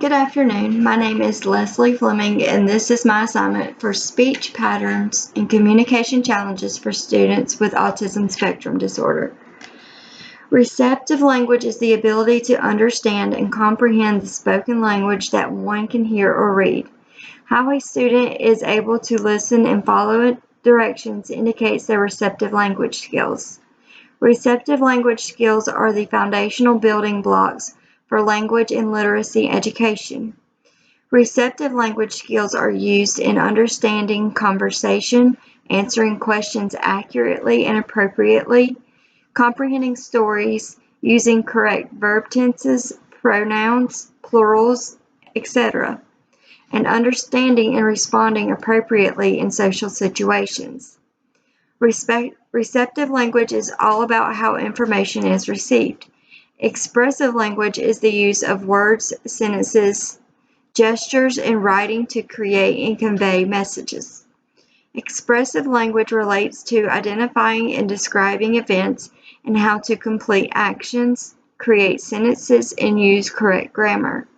Good afternoon. My name is Leslie Fleming, and this is my assignment for speech patterns and communication challenges for students with autism spectrum disorder. Receptive language is the ability to understand and comprehend the spoken language that one can hear or read. How a student is able to listen and follow directions indicates their receptive language skills. Receptive language skills are the foundational building blocks for language and literacy education. Receptive language skills are used in understanding conversation, answering questions accurately and appropriately, comprehending stories, using correct verb tenses, pronouns, plurals, etc., and understanding and responding appropriately in social situations. Receptive language is all about how information is received. Expressive language is the use of words, sentences, gestures, and writing to create and convey messages. Expressive language relates to identifying and describing events and how to complete actions, create sentences, and use correct grammar.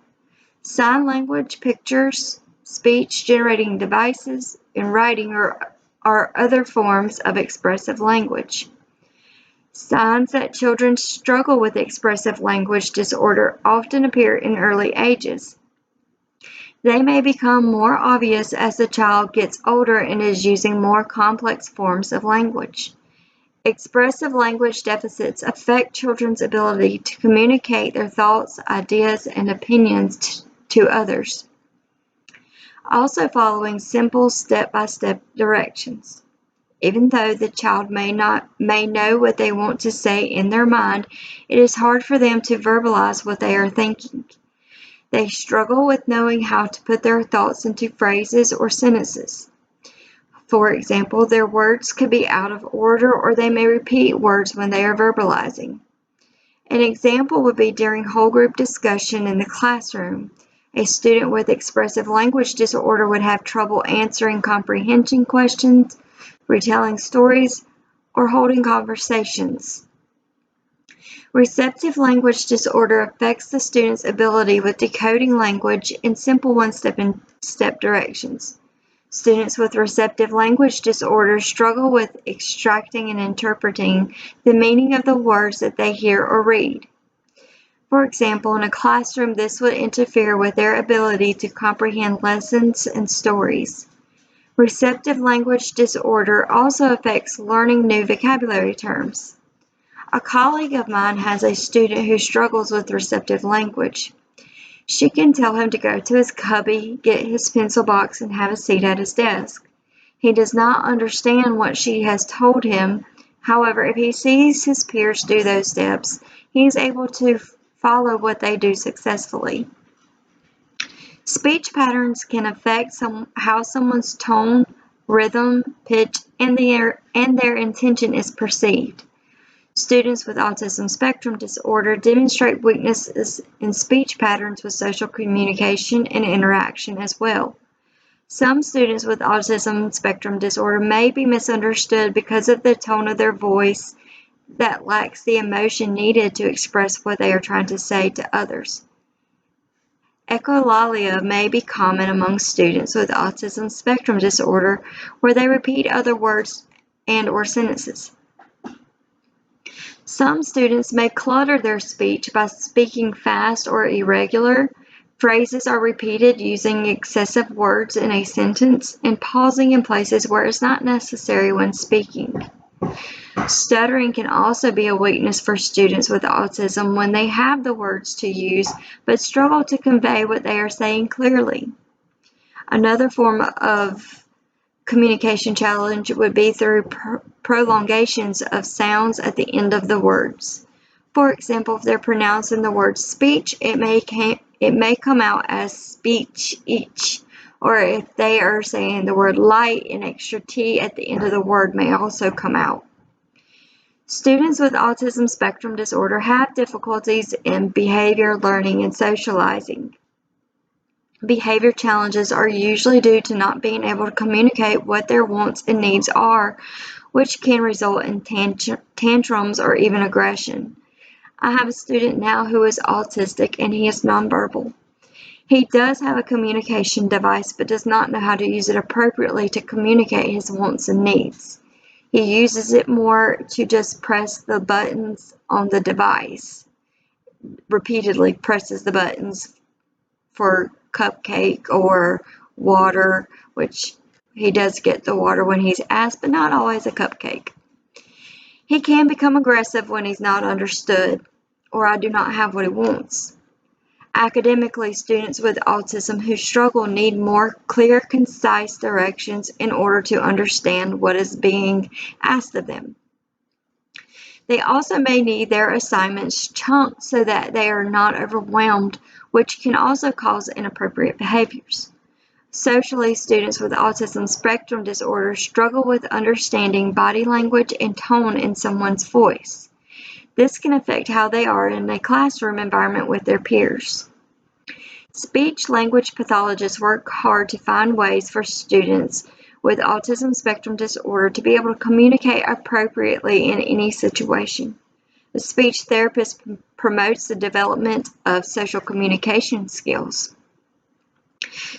Sign language, pictures, speech-generating devices, and writing are other forms of expressive language. Signs that children struggle with expressive language disorder often appear in early ages. They may become more obvious as the child gets older and is using more complex forms of language. Expressive language deficits affect children's ability to communicate their thoughts, ideas, and opinions to others. Also following simple step-by-step directions. Even though the child may know what they want to say in their mind, it is hard for them to verbalize what they are thinking. They struggle with knowing how to put their thoughts into phrases or sentences. For example, their words could be out of order or they may repeat words when they are verbalizing. An example would be during whole group discussion in the classroom. A student with expressive language disorder would have trouble answering comprehension questions, retelling stories, or holding conversations. Receptive language disorder affects the student's ability with decoding language in simple one-step directions. Students with receptive language disorder struggle with extracting and interpreting the meaning of the words that they hear or read. For example, in a classroom, this would interfere with their ability to comprehend lessons and stories. Receptive language disorder also affects learning new vocabulary terms. A colleague of mine has a student who struggles with receptive language. She can tell him to go to his cubby, get his pencil box, and have a seat at his desk. He does not understand what she has told him. However, if he sees his peers do those steps, he is able to follow what they do successfully. Speech patterns can affect how someone's tone, rhythm, pitch, and their intention is perceived. Students with autism spectrum disorder demonstrate weaknesses in speech patterns with social communication and interaction as well. Some students with autism spectrum disorder may be misunderstood because of the tone of their voice that lacks the emotion needed to express what they are trying to say to others. Echolalia may be common among students with autism spectrum disorder, where they repeat other words and/or sentences. Some students may clutter their speech by speaking fast or irregular. Phrases are repeated using excessive words in a sentence and pausing in places where it's not necessary when speaking. Stuttering can also be a weakness for students with autism when they have the words to use but struggle to convey what they are saying clearly. Another form of communication challenge would be through prolongations of sounds at the end of the words. For example, if they're pronouncing the word speech, it may come out as speech each. Or if they are saying the word light, an extra T at the end of the word may also come out. Students with autism spectrum disorder have difficulties in behavior, learning, and socializing. Behavior challenges are usually due to not being able to communicate what their wants and needs are, which can result in tantrums or even aggression. I have a student now who is autistic and he is nonverbal. He does have a communication device but does not know how to use it appropriately to communicate his wants and needs. He uses it more to just press the buttons on the device, repeatedly presses the buttons for cupcake or water, which he does get the water when he's asked, but not always a cupcake. He can become aggressive when he's not understood or I do not have what he wants. Academically, students with autism who struggle need more clear, concise directions in order to understand what is being asked of them. They also may need their assignments chunked so that they are not overwhelmed, which can also cause inappropriate behaviors. Socially, students with autism spectrum disorder struggle with understanding body language and tone in someone's voice. This can affect how they are in a classroom environment with their peers. Speech-language pathologists work hard to find ways for students with autism spectrum disorder to be able to communicate appropriately in any situation. A speech therapist promotes the development of social communication skills.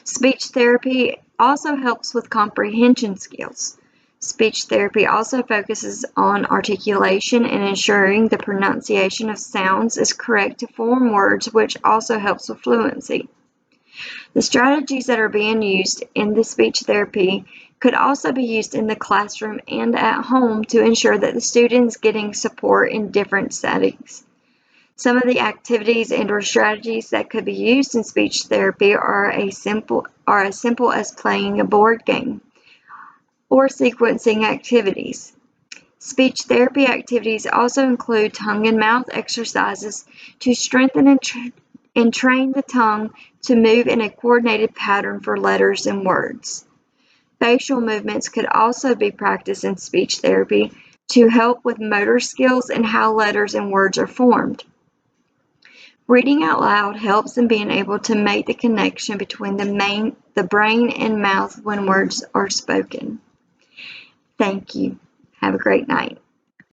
Speech therapy also helps with comprehension skills. Speech therapy also focuses on articulation and ensuring the pronunciation of sounds is correct to form words, which also helps with fluency. The strategies that are being used in the speech therapy could also be used in the classroom and at home to ensure that the student is getting support in different settings. Some of the activities and/or strategies that could be used in speech therapy are as simple as playing a board game or sequencing activities. Speech therapy activities also include tongue and mouth exercises to strengthen and train the tongue to move in a coordinated pattern for letters and words. Facial movements could also be practiced in speech therapy to help with motor skills and how letters and words are formed. Reading out loud helps in being able to make the connection between the brain and mouth when words are spoken. Thank you. Have a great night.